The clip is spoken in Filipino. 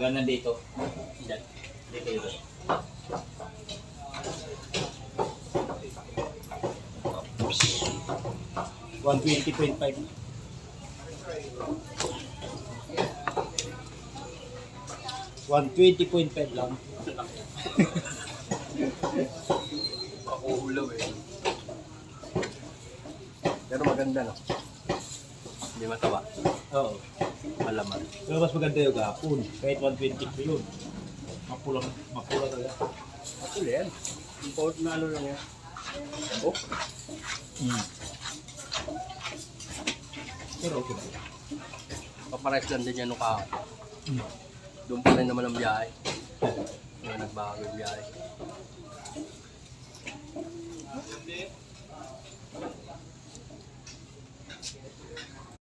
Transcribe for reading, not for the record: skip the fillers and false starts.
Ganun dito. Diyan. Dito yun. $120.5. 120.5 lang. Pakuhulaw eh. Pero maganda no? Hindi mataba. Oo. Malaman. Pero mas maganda yung gapon. Kahit 120 pa yun. Mapula talaga. Actually yan. Import na ano lang yan. Oh. Pero okay ba? Papares lang din yan nung kahapon. Mm. Doon pa rin naman ang biyahe. Kaya nagbago yung biyahe.